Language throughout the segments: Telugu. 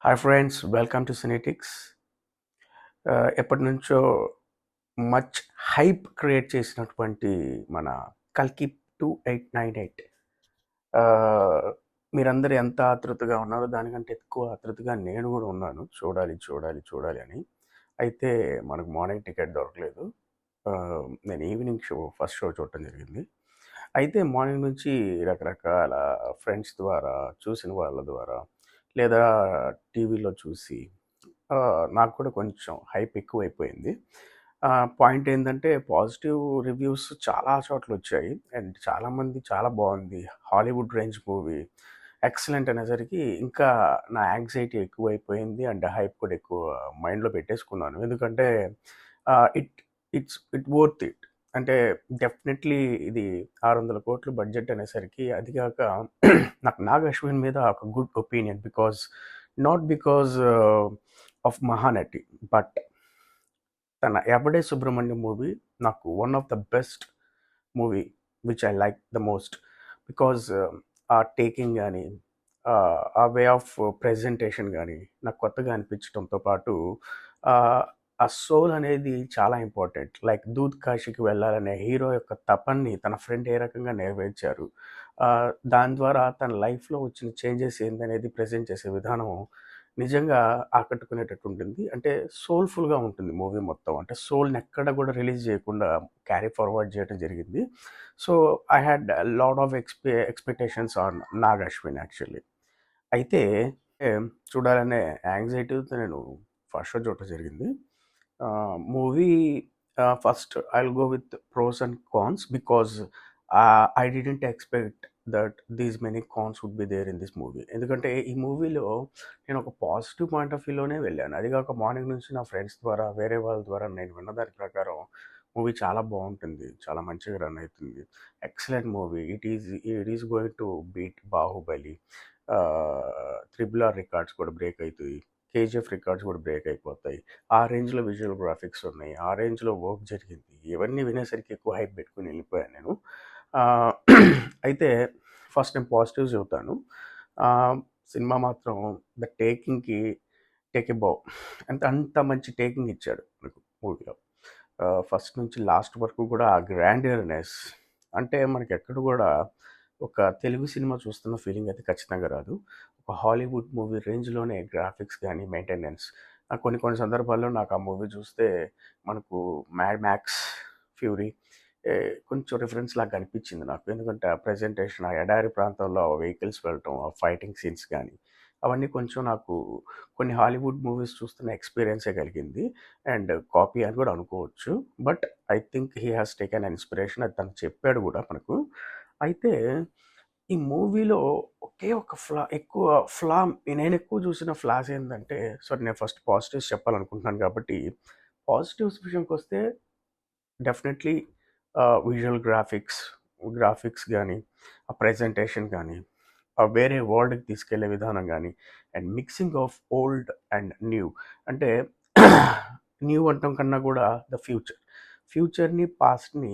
Hi friends, welcome to Cinetics. ఎప్పటి నుంచో మచ్ హైప్ క్రియేట్ చేసినటువంటి మన కల్కి 2898. మీరందరూ ఎంత ఆతృతగా ఉన్నారో దానికంటే ఎక్కువ ఆతృతగా నేను కూడా ఉన్నాను. చూడాలి చూడాలి చూడాలి అని. అయితే మనకు మార్నింగ్ టికెట్ దొరకలేదు. నేను ఈవినింగ్ ఫస్ట్ షో చూడటం జరిగింది. అయితే మార్నింగ్ నుంచి రకరకాల ఫ్రెండ్స్ ద్వారా, చూసిన వాళ్ళ ద్వారా, లేదా టీవీలో చూసి నాకు కూడా కొంచెం హైప్ ఎక్కువైపోయింది. పాయింట్ ఏందంటే పాజిటివ్ రివ్యూస్ చాలా చోట్లొచ్చాయి. అండ్ చాలామంది చాలా బావుంది. Hollywood range movie. ఎక్సలెంట్ అనేసరికి ఇంకా నా యాంగ్జైటీ ఎక్కువైపోయింది. అండ్ హైప్ కూడా ఎక్కువ మైండ్‌లో పెట్టేసుకున్నాను. ఎందుకంటే ఇట్ ఇట్ వర్త్ ఇట్. అంటే డెఫినెట్‌లీ ఇది 600,00,00,000 బడ్జెట్ అనేసరికి అది గాక నాకు 'నాగ్ అశ్విన్' మీద ఒక good opinion. Not because of 'Mahanati', but తన 'ఎవడే సుబ్రహ్మణ్యం' మూవీ నాకు one of the best movie which I like the most. Because ఆ టేకింగ్ గానీ, ఆ వే ఆఫ్ ప్రెజెంటేషన్ గానీ నాకు కొత్తగా అనిపించడంతో పాటు ఆ సోల్ అనేది చాలా ఇంపార్టెంట్. లైక్ 'దూద్ కాశీకి' వెళ్ళాలనే హీరో యొక్క తపనని తన ఫ్రెండ్ ఏ రకంగా నెరవేర్చారు, దాని ద్వారా తన లైఫ్‌లో వచ్చిన చేంజెస్ ఏందనేది ప్రెజెంట్ చేసే విధానం నిజంగా ఆకట్టుకునేటట్టు ఉంటుంది. అంటే సోల్‌ఫుల్‌గా ఉంటుంది మూవీ మొత్తం. అంటే సోల్‌ని ఎక్కడ కూడా రిలీజ్ చేయకుండా క్యారీ ఫార్వర్డ్ చేయడం జరిగింది. So, I had lot of expectations on 'Nag Ashwin' actually. అయితే చూడాలనే యాంగ్జైటీతో నేను ఫస్ట్ షో చూడటం జరిగింది. Movie first I will go with pros and cons because I didn't expect that these many cons would be there in this movie. ఎందుకంటే ఈ మూవీలో నేను ఒక పాజిటివ్ పాయింట్ ఆఫ్ వ్యూలోనే వెళ్ళాను. అది కాక మార్నింగ్ నుంచి నా ఫ్రెండ్స్ ద్వారా, వేరే వాళ్ళ ద్వారా నేను విన్న దాని ప్రకారం మూవీ చాలా బాగుంటుంది. చాలా మంచిగా రన్ అవుతుంది. Excellent movie. It is going to beat 'Baahubali'. 'Triple R' records కూడా బ్రేక్ అవుతాయి. 'కేజీఎఫ్' రికార్డ్స్ కూడా బ్రేక్ అయిపోతాయి. ఆ రేంజ్‌లో విజువల్ గ్రాఫిక్స్ ఉన్నాయి. ఆ రేంజ్‌లో వర్క్ జరిగింది. ఇవన్నీ వినేసరికి ఎక్కువ హైప్ పెట్టుకొని వెళ్ళిపోయాను నేను. ఆహ్, అయితే ఫస్ట్ నేను పాజిటివ్స్ చెబుతాను. ఆహ్, సినిమా మాత్రం ద టేకింగ్‌కి టేక్ ఎ బౌ. అంత మంచి టేకింగ్ ఇచ్చాడు మనకు మూవీలో. ఫస్ట్ నుంచి లాస్ట్ వరకు కూడా ఆ గ్రాండియర్‌నెస్ అంటే మనకెక్కడ కూడా ఒక తెలుగు సినిమా చూస్తున్న ఫీలింగ్ అయితే ఖచ్చితంగా రాదు. ఒక హాలీవుడ్ మూవీ రేంజ్‌లోనే గ్రాఫిక్స్ గానీ, మెయింటెనెన్స్, కొన్ని కొన్ని సందర్భాల్లో నాకు ఆ మూవీ చూస్తే మనకు 'మ్యాడ్ మ్యాక్స్ ఫ్యూరీ' కొంచెం రిఫరెన్స్ లాగా అనిపించింది నాకు. ఎందుకంటే ఆ ప్రెజెంటేషన్, ఆ ఎడారి ప్రాంతంలో ఆ వెహికల్స్ వెళ్ళటం, ఆ ఫైటింగ్ సీన్స్ గానీ, అవన్నీ కొంచెం నాకు కొన్ని హాలీవుడ్ మూవీస్ చూస్తున్న ఎక్స్‌పీరియన్సే కలిగింది. అండ్ కాపీ అని కూడా అనుకోవచ్చు. But I think he has taken an inspiration. అది తను చెప్పాడు కూడా మనకు. అయితే ఈ మూవీలో ఒకే ఒక ఫ్లా నేనెక్కువ చూసిన ఫ్లాస్ ఏందంటే, నేను ఫస్ట్ పాజిటివ్స్ చెప్పాలనుకుంటున్నాను కాబట్టి, పాజిటివ్స్ విషయంకొస్తే డెఫినెట్‌లీ విజువల్ గ్రాఫిక్స్ గానీ, ఆ ప్రెజెంటేషన్ గానీ, వేరే వరల్డ్‌కి తీసుకెళ్ళే విధానం గానీ, and mixing of old and new. అంటే న్యూ అనటం కన్నా కూడా ద ఫ్యూచర్‌ని, పాస్ట్‌ని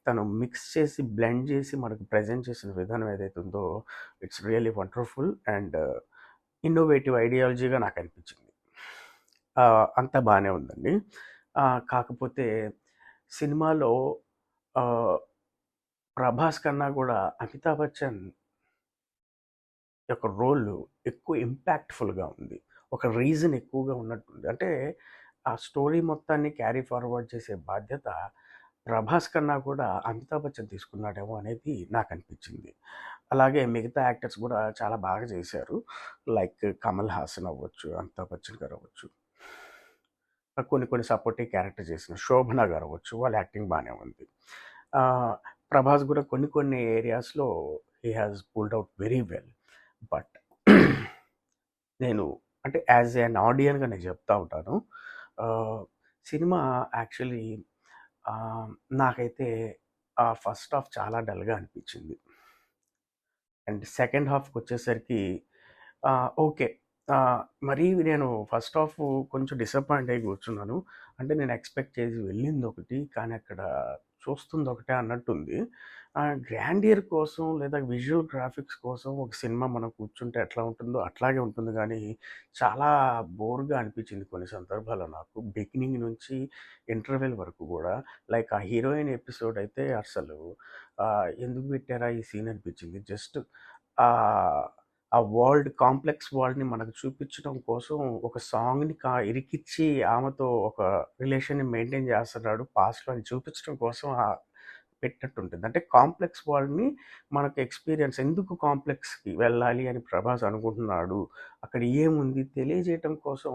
తను మిక్స్ చేసి, బ్లెండ్ చేసి మనకు ప్రెజెంట్ చేసిన విధానం ఏదైతే ఉందో, it's really wonderful and innovative ఐడియాలజీగా నాకనిపించింది. అంతా బానే ఉందండి. కాకపోతే సినిమాలో ఆహ్, 'ప్రభాస్' కన్నా గూడా 'అమితాబ్ బచ్చన్' యొక్క రోల్ ఎక్కువ ఇంపాక్ట్‌ఫుల్‌గా ఉంది. ఒక రీజన్ ఎక్కువగా ఉన్నట్టుంది. అంటే ఆ స్టోరీ మొత్తాన్ని క్యారీ ఫార్వర్డ్ చేసే బాధ్యత 'ప్రభాస్' కన్నా కూడా 'అమితాబ్ బచ్చన్' తీసుకున్నాడేమో అనేది నాకనిపించింది. అలాగే మిగతా యాక్టర్స్ గూడా చాలా బాగా చేశారు. లైక్ 'కమల్ హాసన్' అవ్వచ్చు, 'అమితాబ్ బచ్చన్' గారు అవ్వచ్చు. కొన్ని కొన్ని సపోర్టివ్ క్యారెక్టర్ చేసిన 'శోభన' గారు అవ్వచ్చు. వాళ్ళ యాక్టింగ్ బానే ఉంది. ఆహ్, 'ప్రభాస్' గూడా కొన్ని కొన్ని ఏరియాస్‌లో he has pulled out very well. But నేను అంటే యాస్ ఎన్ ఆడియన్‌గా నేను చెప్తా ఉంటాను. ఆహ్, సినిమా యాక్చువల్లీ ఆహ్, నాకైతే ఫస్ట్ హాఫ్ చాలా డల్‌గా అనిపించింది. అండ్ సెకండ్ హాఫ్‌కొచ్చేసరికి ఓకే. మరీ నేను ఫస్ట్ హాఫ్ కొంచెం డిసప్పాయింట్ అయ్యి కూర్చున్నాను. అంటే నేను ఎక్స్‌పెక్ట్ చేసి వెళ్ళిందొకటి, కానీ అక్కడ చూస్తుందొకటే అన్నట్టుంది. గ్రాండియర్ కోసం లేదా విజువల్ గ్రాఫిక్స్ కోసం ఒక సినిమా మనం కూర్చుంటే ఎట్లా ఉంటుందో అట్లాగే ఉంటుంది గానీ, చాలా బోర్‌గా అనిపించింది కొన్ని సందర్భాల్లో నాకు. బిగినింగ్ నుంచి ఇంటర్వెల్ వరకు గూడా. లైక్ ఆ హీరోయిన్ ఎపిసోడ్ అయితే అసలు ఎందుకు పెట్టారా ఈ సీన్ అనిపించింది. జస్ట్ ఆహ్, ఆ కాంప్లెక్స్ వరల్డ్‌ని మనకు చూపించడం కోసం ఒక సాంగ్‌ని ఇరికిచ్చి ఆమెతో ఒక రిలేషన్‌ని మెయింటైన్ చేస్తున్నాడు పాస్ట్‌లో అని చూపించడం కోసం పెట్టినట్టుంటుంది. అంటే కాంప్లెక్స్ వరల్డ్‌ని మనకు ఎక్స్‌పీరియన్స్ ఎందుకు కాంప్లెక్స్‌కి వెళ్ళాలి అని ప్రభాస్ అనుకుంటున్నాడు. అక్కడ ఏముంది తెలియజేయటం కోసం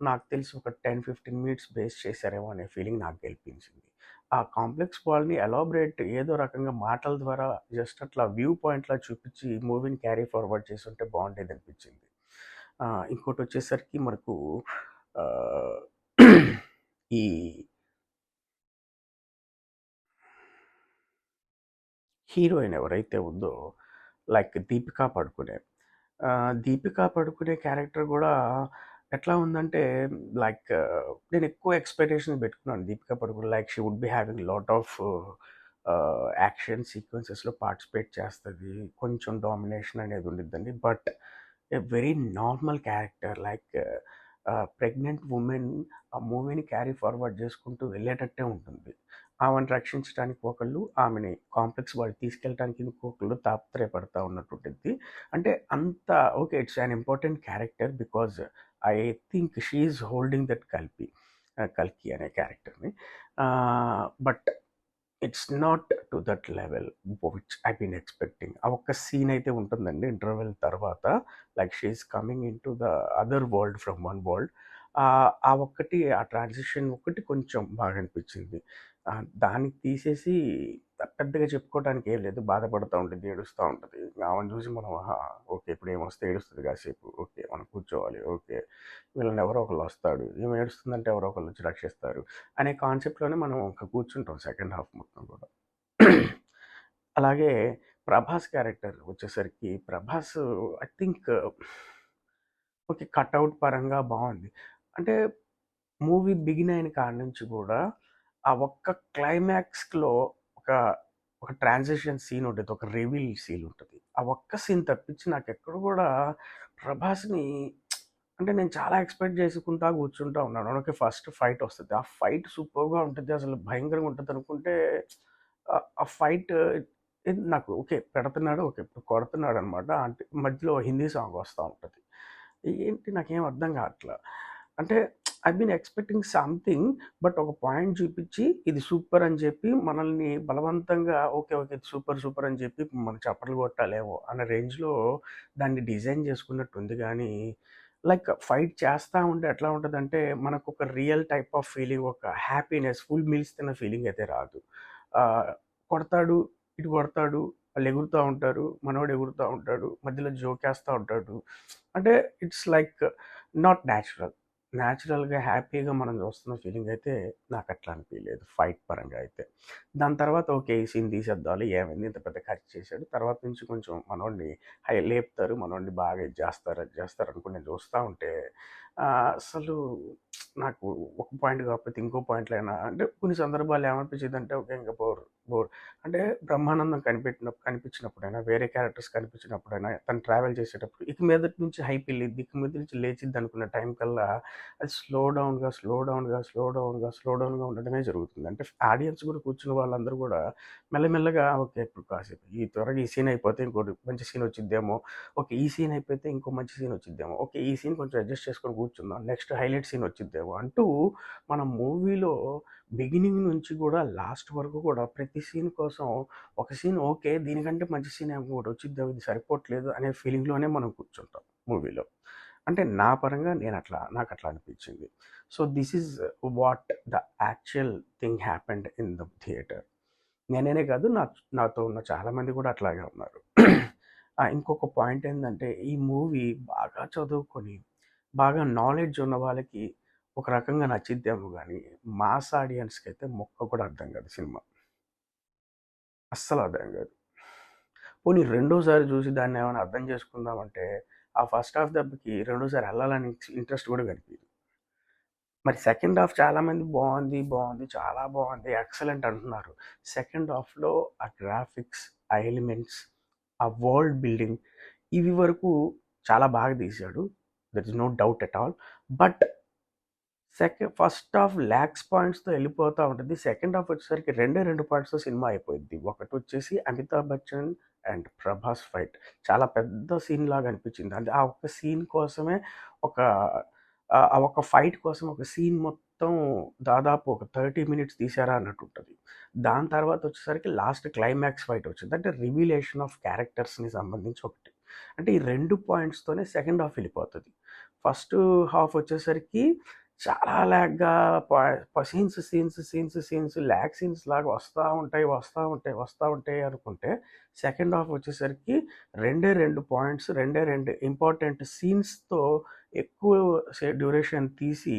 నాకు తెలిసి ఒక 10, 15 మినిట్స్ బేస్ట్ చేశారేమో అనే ఫీలింగ్ నాకు కల్పించింది. ఆ కాంప్లెక్స్ వరల్డ్‌ని ఎలాబొరేట్ ఏదో రకంగా మాటల ద్వారా జస్ట్ అట్లా వ్యూ పాయింట్‌లా చూపించి మూవీని క్యారీ ఫార్వర్డ్ చేసుంటే బాగుండేదనిపించింది. ఇంకోటొచ్చేసరికి మనకు ఆహ్, ఈ హీరోయిన్ ఎవరైతే ఉందో లైక్ 'దీపికా పడుకునే.' 'దీపికా పడుకునే' క్యారెక్టర్ గూడా ఎట్లా ఉందంటే లైక్ నేనెక్కువ ఎక్స్‌పెక్టేషన్స్ పెట్టుకున్నాను 'Deepika Padukone' like she would be having lot of action సీక్వెన్సెస్‌లో పార్టిసిపేట్ చేస్తది. కొంచెం డామినేషన్ అనేది ఉండిద్దండి. But a very normal character like pregnant women ఆ మూవీని క్యారీ ఫార్వర్డ్ చేసుకుంటూ వెళ్ళేటట్టే ఉంటుంది. ఆమెను రక్షించడానికి ఒకళ్ళు, ఆమెని కాంప్లెక్స్ వాళ్ళు తీసుకెళ్ళటానికి ఇంకొకళ్ళు తాపత్రయపడతా ఉన్నట్టుంటుంది. అంటే అంత okay. It's an important character because I think she is holding that 'కల్కి' అనే క్యారెక్టర్‌ని. But it's not to that level which I been expecting. ఆ ఒక్క సీన్ అయితే ఉంటుందండి ఇంటర్వెల్ తర్వాత. Like she is coming into the other world from one world. ఆ ఒక్కటి ఆ ట్రాన్సిషన్ ఒక్కటి కొంచెం బాగా అనిపించింది. దానికి తీసేసి పెద్దగా చెప్పుకోవడానికి ఏం లేదు. బాధపడతా ఉంటది, ఏడుస్తా ఉంటది. ఆమెను చూసి మనం ఆహా! ఓకే. ఇప్పుడు ఏమొస్తే ఏడుస్తది కాసేపు. ఓకే. మనం కూర్చోవాలి. ఓకే. వీళ్ళని ఎవరో ఒకళ్ళు వస్తాడు. ఈమె ఏడుస్తుందంటే ఎవరో ఒకళ్ళు వచ్చి రక్షిస్తారు. అనే కాన్సెప్ట్‌లోనే మనం ఇంక కూర్చుంటాం సెకండ్ హాఫ్ మొత్తం కూడా. అలాగే ప్రభాస్ క్యారెక్టర్ వచ్చేసరికి Prabhas I think okay. Cutout పరంగా బావుంది. అంటే మూవీ బిగిన్ అయిన కాడ నుంచి గూడా ఆ ఒక్క క్లైమాక్స్‌లో ఒక, ఒక ట్రాన్సిషన్ సీన్ ఉంటది. ఒక రివీల్ సీన్ ఉంటది. ఆ ఒక్క సీన్ తప్పించి నాకెక్కడ గూడా ప్రభాస్‌ని అంటే నేను చాలా ఎక్స్‌పెక్ట్ చేసుకుంటా కూర్చుంటా ఉన్నాను. ఓకే. ఫస్ట్ ఫైట్ వస్తది. ఆ ఫైట్ సూపర్‌గా ఉంటది. అసలు భయంకరంగా ఉంటదనుకుంటే ఆ ఫైట్ నాకు ఓకే. పెడుతున్నాడు. ఓకే. ఇప్పుడు కొడుతున్నాడనమాట. అంటే మధ్యలో హిందీ సాంగ్ వస్తా ఉంటది. ఏంటి నాకేం అర్థం కావట్ల. అంటే I been expecting something but ఒక పాయింట్ చూపిచ్చి ఇది సూపర్ అని చెప్పి మనల్ని బలవంతంగా ఓకే. ఓకే. ఇది సూపర్, సూపర్ అని చెప్పి మనం చప్పట్లు కొట్టాలేమో అన్న రేంజ్‌లో దాన్ని డిజైన్ చేసుకున్నట్టుంది గానీ, లైక్ ఫైట్ చేస్తా ఉంటే ఎట్లా ఉంటదంటే మనకొక రియల్ టైప్ ఆఫ్ ఫీలింగ్ ఒక హ్యాపీనెస్ ఫుల్ మీల్స్ తిన్న ఫీలింగ్ అయితే రాదు. ఆహ్, కొడతాడు, ఇటు కొడతాడు, వాళ్ళు ఎగురుతా ఉంటారు, మనోడు ఎగురుతా ఉంటాడు, మధ్యలో జోకేస్తా ఉంటాడు. అంటే ఇట్స్ లైక్ నాట్ న్యాచురల్. న్యాచురల్‌గా హ్యాపీగా మనం చూస్తున్న ఫీలింగ్ అయితే నాకట్లా అనిపియలేదు ఫైట్ పరంగా అయితే. దాని తర్వాత ఓకే. ఈ సీన్ తీసేద్దాంలే ఏమైంది ఇంత పెద్ద ఖర్చు చేశాడు. తర్వాత నుంచి కొంచెం మనోడిని లేపుతారు. మనోడిని బాగా ఇది చేస్తారు, అది చేస్తారు అనుకుని నేను చూస్తా ఉంటే అసలు నాకు ఒక పాయింట్ కాకపోతే ఇంకో పాయింట్‌లైనా అంటే కొన్ని సందర్భాల్లో ఏమనిపించిదంటే ఓకే. ఇంక బోర్. అంటే బ్రహ్మానందం కనిపించినప్పుడైనా, వేరే క్యారెక్టర్స్ కనిపించినప్పుడైనా, తను ట్రావెల్ చేసేటప్పుడు ఇక మీదటి నుంచి హైప్ ఎళ్ళిద్ది. ఇక మీద నుంచి లేచిద్దనుకున్న టైం కల్లా అది స్లో డౌన్‌గా ఉండడమే జరుగుతుంది. అంటే ఆడియన్స్ కూడా కూర్చున్న వాళ్ళందరూ కూడా మెల్లమెల్లగా ఓకే. ఇప్పుడు కాసేపు త్వరగా ఈ సీన్ అయిపోతే ఇంకోటి మంచి సీన్ వచ్చిద్దేమో. ఓకే. ఈ సీన్ అయిపోతే ఇంకో మంచి సీన్ వచ్చిద్దేమో. ఓకే. ఈ సీన్ కొంచెం అడ్జస్ట్ చేసుకొని కూర్చుందాం. నెక్స్ట్ హైలైట్ సీన్ వచ్చిద్దేమో అంటూ మన మూవీలో బిగినింగ్ నుంచి కూడా లాస్ట్ వరకు కూడా ప్రతి సీన్ కోసం ఒక సీన్ ఓకే. దీనికంటే మంచి సీన్ ఇంకోటి వచ్చిద్దేమో ఇది సరిపోవట్లేదు అనే ఫీలింగ్‌లోనే మనం కూర్చుంటాం మూవీలో. అంటే నా పరంగా నాకట్లా అనిపించింది. So, this is what the actual thing happened in the theatre. నేననే కాదు నాతో ఉన్న చాలామంది కూడా అట్లాగే ఉన్నారు. ఇంకొక పాయింట్ ఏందంటే ఈ మూవీ బాగా చదువుకొని, బాగా నాలెడ్జ్ ఉన్న వాళ్ళకి ఒక రకంగా నచ్చిద్దేమో గానీ, మాస్ ఆడియన్స్‌కైతే ముక్క కూడా అర్థం కాదు సినిమా. అస్సలు అర్థం కాదు. పోనీ రెండోసారి చూసి దాన్నేమైనా అర్థం చేసుకుందామంటే, ఆ ఫస్ట్ హాఫ్ దెబ్బకి రెండోసారి ఎళ్ళాలని ఇంట్రెస్ట్ కూడా కనిపియదు. మరి సెకండ్ హాఫ్ చాలామంది బాగుంది, బాగుంది, చాలా బాగుంది, ఎక్సలెంట్ అంటున్నారు. సెకండ్ హాఫ్‌లో ఆ గ్రాఫిక్స్, ఆ ఎలిమెంట్స్, ఆ వరల్డ్ బిల్డింగ్ ఇవి వరకు చాలా బాగా తీశాడు. There is no doubt at all. But first half lacks పాయింట్స్‌తో వెళ్ళిపోతా ఉంటది. సెకండ్ హాఫ్ వచ్చేసరికి రెండే 2 పాయింట్స్‌తో సినిమా అయిపోయిద్ది. ఒకటొచ్చేసి అమితాబ్ బచ్చన్ అండ్ ప్రభాస్ ఫైట్. చాలా పెద్ద సీన్ లాగా అనిపించింది. అంటే ఆ ఒక్క సీన్ కోసమే ఒక ఆ ఒక్క ఫైట్ కోసం ఒక సీన్ మొత్తం దాదాపు ఒక 30 మినిట్స్ తీశారా అన్నట్టుంటది. దాని తర్వాత వచ్చేసరికి లాస్ట్ క్లైమాక్స్ ఫైట్ వచ్చింది. అంటే రివీలేషన్ ఆఫ్ క్యారెక్టర్స్‌ని సంబంధించి ఒకటి. అంటే ఈ 2 పాయింట్స్‌తోనే సెకండ్ హాఫ్ వెళ్ళిపోతది. ఫస్ట్ హాఫ్ వచ్చేసరికి చాలా లాగ్‌గా సీన్స్ ల్యాగ్ సీన్స్ లాగా వస్తా ఉంటాయి అనుకుంటే, సెకండ్ హాఫ్ వచ్చేసరికి 2 పాయింట్స్, 2 ఇంపార్టెంట్ సీన్స్‌తో ఎక్కువ డ్యూరేషన్ తీసి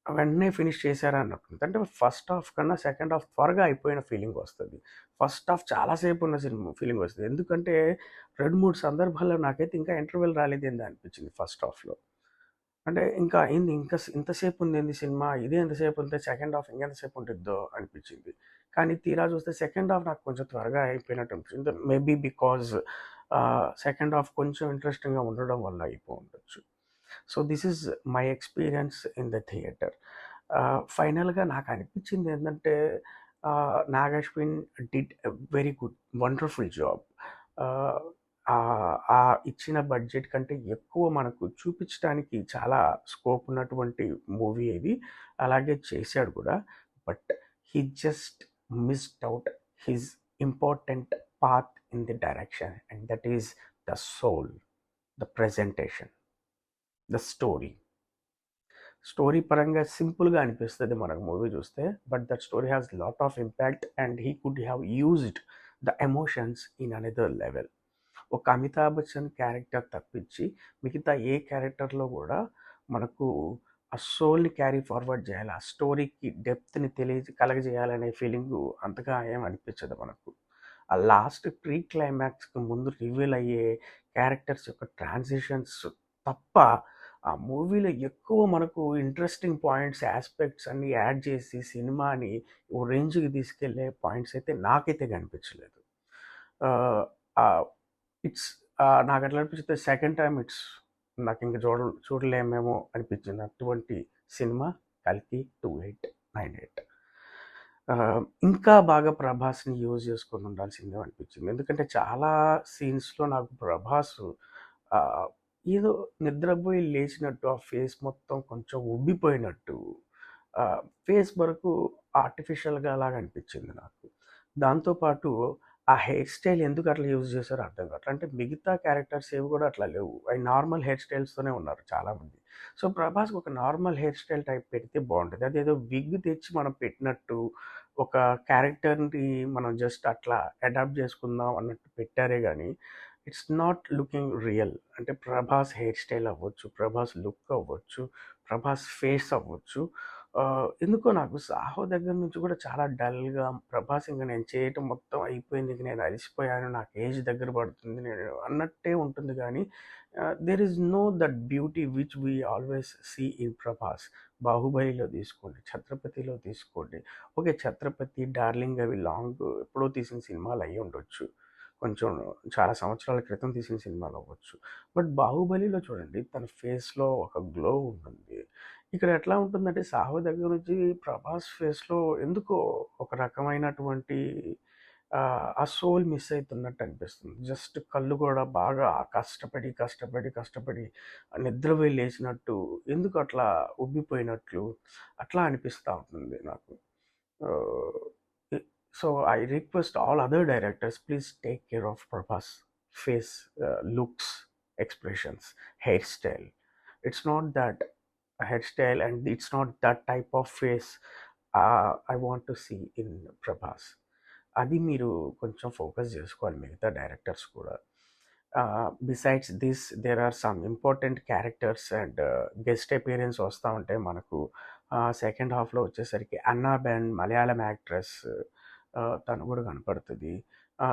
వెంటనే ఫినిష్ చేశారా అన్నట్టుంది. అంటే ఫస్ట్ హాఫ్ కన్నా సెకండ్ హాఫ్ త్వరగా అయిపోయిన ఫీలింగ్ వస్తది. ఫస్ట్ హాఫ్ చాలా సేపు ఉన్న ఫీలింగ్ వస్తది. ఎందుకంటే 2, 3 సందర్భాల్లో నాకైతే ఇంకా ఇంటర్వెల్ రాలేదేందా అనిపించింది ఫస్ట్ హాఫ్‌లో. అంటే ఇంకా ఏంది ఇంతసేపు ఉందేంది సినిమా? ఇదే ఎంతసేపు ఉంటే సెకండ్ హాఫ్ ఇంకెంతసేపు ఉండిద్దో అనిపించింది. కానీ తీరా చూస్తే సెకండ్ హాఫ్ నాకు కొంచెం త్వరగా అయిపోయినట్టు అనిపించింది. మేబీ బికాజ్ సెకండ్ హాఫ్ కొంచెం ఇంట్రెస్టింగ్‌గా ఉండడం వల్ల అయిపోయుండొచ్చు. So, this is my experience in the theatre. ఫైనల్‌గా నాకు అనిపించింది ఏందంటే 'Nag Ashwin' did a very good wonderful job. Ah, ఆ ఇచ్చిన బడ్జెట్ కంటే ఎక్కువ మనకు చూపించడానికి చాలా స్కోప్ ఉన్నటువంటి మూవీ ఇది. అలాగే చేశాడు కూడా. But he just missed out his important path in the direction and that is the soul, the presentation, the story. Story పరంగా సింపుల్‌గా అనిపిస్తది మనకు మూవీ చూస్తే. But that story has lot of impact and he could have used the emotions in another level. ఒక అమితాబ్ బచ్చన్ క్యారెక్టర్ తప్పించి మిగతా ఏ క్యారెక్టర్‌లో గూడా మనకు ఆ సోల్‌ని క్యారీ ఫార్వర్డ్ జేయాలి. ఆ స్టోరీకి డెప్త్‌ని కలగజేయాలనే ఫీలింగు అంతగా ఏం అనిపించదు మనకు. ఆ లాస్ట్ ప్రీ క్లైమాక్స్‌కి ముందు రివీల్ అయ్యే క్యారెక్టర్స్ యొక్క ట్రాన్సిషన్స్ తప్ప ఆ మూవీలో ఎక్కువ మనకు ఇంట్రెస్టింగ్ పాయింట్స్, యాస్పెక్ట్స్ అన్నీ యాడ్ చేసి సినిమాని ఓ రేంజ్‌కి తీసుకెళ్ళే పాయింట్స్ అయితే నాకైతే కనిపించలేదు. ఆహ్, ఆహ్, ఇట్స్ నాకెట్లా అనిపించింది సెకండ్ టైమ్ నాకింక చూడలేమేమో అనిపించింది. అటువంటి సినిమా 'కల్కి 2898'. ఇంకా బాగా ప్రభాస్‌ని యూజ్ చేసుకొని ఉండాల్సిందే అనిపించింది. ఎందుకంటే చాలా సీన్స్‌లో నాకు ప్రభాస్ ఆహ్, ఏదో నిద్రపోయి లేచినట్టు ఆ ఫేస్ మొత్తం కొంచెం ఉబ్బిపోయినట్టు ఫేస్ వరకు ఆర్టిఫిషియల్‌గా లాగా అనిపించింది నాకు. దాంతో పాటు ఆ హెయిర్ స్టైల్ ఎందుకు అట్లా యూజ్ చేశారో అర్థం కావట్లే. అంటే మిగతా క్యారెక్టర్స్ ఏవి కూడా అట్లా లేవు. అవి నార్మల్ హెయిర్ స్టైల్స్‌తోనే ఉన్నారు చాలామంది. సో, ప్రభాస్‌కి ఒక నార్మల్ హెయిర్ స్టైల్ టైప్ పెడితే బావుంటది. అదేదో విగ్ తెచ్చి మనం పెట్టినట్టు, ఒక క్యారెక్టర్‌ని మనం జస్ట్ అట్లా అడాప్ట్ చేసుకుందాం అన్నట్టు పెట్టారే గానీ, ఇట్స్ నాట్ లుకింగ్ రియల్. అంటే ప్రభాస్ హెయిర్ స్టైల్ అవ్వచ్చు, ప్రభాస్ లుక్ అవ్వచ్చు, ప్రభాస్ ఫేస్ అవ్వచ్చు. ఎందుకో నాకు 'సాహో' దగ్గర నుంచి కూడా చాలా డల్‌గా, ప్రభాస్ ఇంక నేను చేయటం మొత్తం అయిపోయింది. ఇంక నేను అలిసిపోయాను. నాకు ఏజ్ దగ్గర పడుతుంది. నేను అన్నట్టే ఉంటుంది గానీ, there is no that beauty which we always see in Prabhas. 'బాహుబలిలో' తీసుకోండి, 'ఛత్రపతిలో' తీసుకోండి. ఓకే. 'ఛత్రపతి', 'డార్లింగ్' అవి లాంగ్ ఎప్పుడో తీసిన సినిమాలు అయ్యుండొచ్చు. కొంచెం చాలా సంవత్సరాల క్రితం తీసిన సినిమాలవ్వచ్చు. బట్ 'బాహుబలిలో' చూడండి తన ఫేస్‌లో ఒక గ్లో ఉంటుంది. ఇక్కడ ఎట్లా ఉంటుందంటే 'సాహో' దగ్గర నుంచి ప్రభాస్ ఫేస్‌లో ఎందుకో ఒక రకమైనటువంటి ఆ సోల్ మిస్ అయితున్నట్టు అనిపిస్తుంది. జస్ట్ కళ్ళు కూడా బాగా కష్టపడి నిద్రపోయి లేచినట్టు ఎందుకు అట్లా ఉబ్బిపోయినట్లు అట్లా అనిపిస్తా ఉంటుంది నాకు. ఆహ్, ఇ so, I request all other directors please take care of Prabhas face, looks, expressions, hair style. It's not that hairstyle and it's not that type of face I want to see in Prabhas. అది మీరు కొంచెం ఫోకస్ చేసుకోవాలి మిగతా డైరెక్టర్స్ కూడా. Besides this there are some important characters and guest appearance వస్తూ ఉంటాయి మనకు. సెకండ్ హాఫ్లో వచ్చేసరికి అన్నా బెన్ మలయాళం యాక్ట్రెస్, తను కూడా కనపడుతుంది.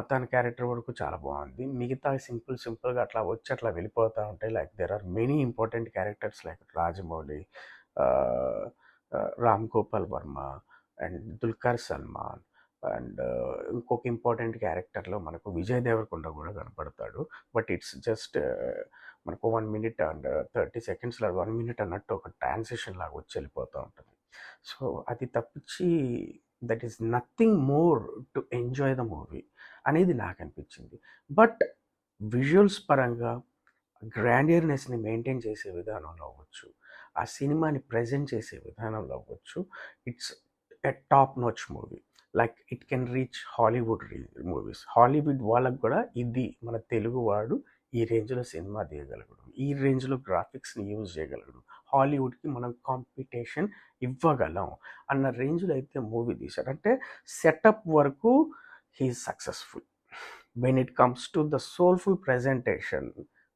తన క్యారెక్టర్ వరకు చాలా బాగుంది. మిగతా సింపుల్గా అట్లా వచ్చి అట్లా వెళ్ళిపోతూ ఉంటాయి. Like there are many important characters like Rajamouli, Ram Gopal Varma and Dulquer Salmaan and ఇంకొక ఇంపార్టెంట్ క్యారెక్టర్లో మనకు విజయ్ దేవరకొండ కూడా కనపడతాడు. బట్ ఇట్స్ జస్ట్ మనకు 1 minute అండ్ 30 seconds 1 minute అన్నట్టు ఒక ట్రాన్సిషన్ లాగా వచ్చి వెళ్ళిపోతూ ఉంటుంది. సో అది తప్పించి that is nothing more to enjoy the movie అనేది నాకు అనిపించింది. బట్ విజువల్స్ పరంగా గ్రాండియర్నెస్ని మెయింటైన్ చేసే విధానంలో అవ్వచ్చు, ఆ సినిమాని ప్రజెంట్ చేసే విధానంలో అవ్వచ్చు, it's a top notch movie. Like it can reach Hollywood movies. Hollywood వాళ్ళకు కూడా ఇది మన తెలుగువాడు ఈ రేంజ్లో సినిమా తీయగలగడు, ఈ రేంజ్లో గ్రాఫిక్స్ని యూజ్ చేయగలగడు, హాలీవుడ్కి మనం కాంపిటీషన్ ఇవ్వగలం అన్న రేంజ్లో అయితే మూవీ తీశాడు. అంటే సెటప్ వరకు he is successful. When it comes to the soulful presentation,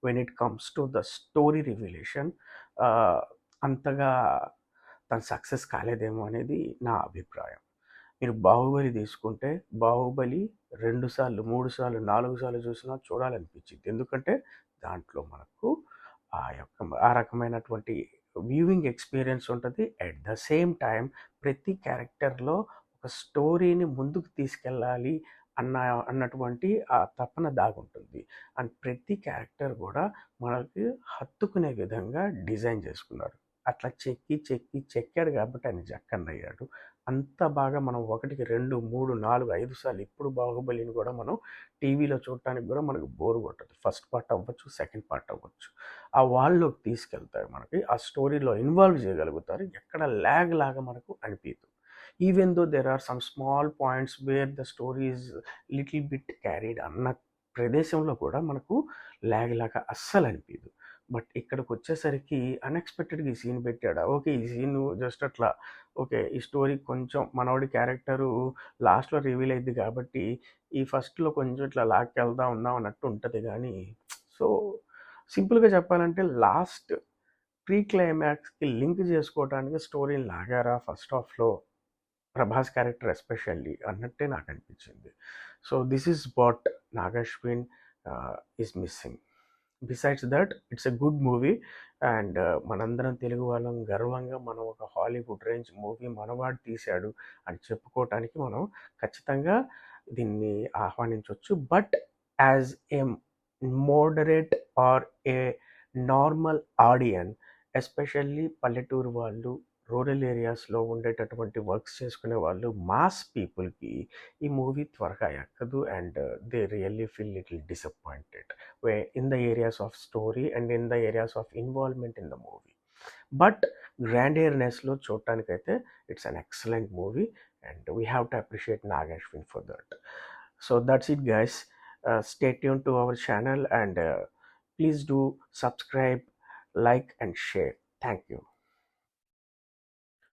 when it comes to the story revelation, అంతగా తను సక్సెస్ కాలేదేమో అనేది నా అభిప్రాయం. మీరు బాహుబలి తీసుకుంటే బాహుబలి 2 సార్లు 3 సార్లు 4 సార్లు చూసినా చూడాలనిపించింది. ఎందుకంటే దాంట్లో మనకు ఆ రకమైనటువంటి వ్యూవింగ్ ఎక్స్పీరియన్స్ ఉంటుంది. అట్ ద సేమ్ టైం ప్రతి క్యారెక్టర్లో ఒక స్టోరీని ముందుకు తీసుకెళ్ళాలి అన్నటువంటి ఆ తపన దాగుంటుంది. అండ్ ప్రతి క్యారెక్టర్ కూడా మనకి హత్తుకునే విధంగా డిజైన్ చేసుకున్నారు. అట్లా చెక్కాడు కాబట్టి ఆయన జక్కన్నయ్యాడు. అంత బాగా మనం 1, 2, 3, 4, 5 సార్లు ఇప్పుడు బాహుబలిని కూడా మనం టీవీలో చూడటానికి కూడా మనకు బోర్ కొట్టదు. ఫస్ట్ పార్ట్ అవ్వచ్చు, సెకండ్ పార్ట్ అవ్వచ్చు, ఆ వాళ్ళలోకి తీసుకెళ్తారు, మనకి ఆ స్టోరీలో ఇన్వాల్వ్ చేయగలుగుతారు. ఎక్కడ ల్యాగ్ లాగా మనకు అనిపించదు. Even though there are some small points where the story is little bit carried అన్న ప్రదేశంలో కూడా మనకు ల్యాగ్ లాగా అస్సలు అనిపించదు. బట్ ఇక్కడికి వచ్చేసరికి అన్ఎక్స్పెక్టెడ్గా ఈ సీన్ పెట్టాడా, ఓకే ఈ సీన్ జస్ట్ అట్లా, ఓకే ఈ స్టోరీ కొంచెం మనోడి క్యారెక్టరు లాస్ట్లో రివీల్ అయింది కాబట్టి ఈ ఫస్ట్లో కొంచెం ఇట్లా లాక్కెళ్దా ఉందాం అన్నట్టు ఉంటుంది. కానీ సో సింపుల్గా చెప్పాలంటే లాస్ట్ ప్రీ క్లైమాక్స్కి లింక్ చేసుకోవడానికి స్టోరీని లాగారా ఫస్ట్ హాఫ్లో ప్రభాస్ క్యారెక్టర్ ఎస్పెషల్లీ అన్నట్టే నాకు అనిపించింది. So this is what Nag Ashwin is missing. Besides that it's a good movie and మనందరం తెలుగు వాళ్ళం గర్వంగా మనం ఒక హాలీవుడ్ రేంజ్ మూవీ మనవాడు తీశాడు అని చెప్పుకోవటానికి మనం ఖచ్చితంగా దీన్ని ఆహ్వానించవచ్చు. But as a moderate or a normal audience, especially పల్లెటూరు వాళ్ళు, రూరల్ ఏరియాస్లో ఉండేటటువంటి వర్క్స్ చేసుకునే వాళ్ళు, మాస్ పీపుల్కి ఈ మూవీ త్వరగా ఎక్కదు and they really feel little disappointed in the areas of story and in the areas of involvement in the movie. But grandiousnessలో చూడటానికైతే it's an excellent movie and we have to appreciate Nag Ashwin for that. So that's it guys. Stay tuned to our channel and please do subscribe, like and share. Thank you.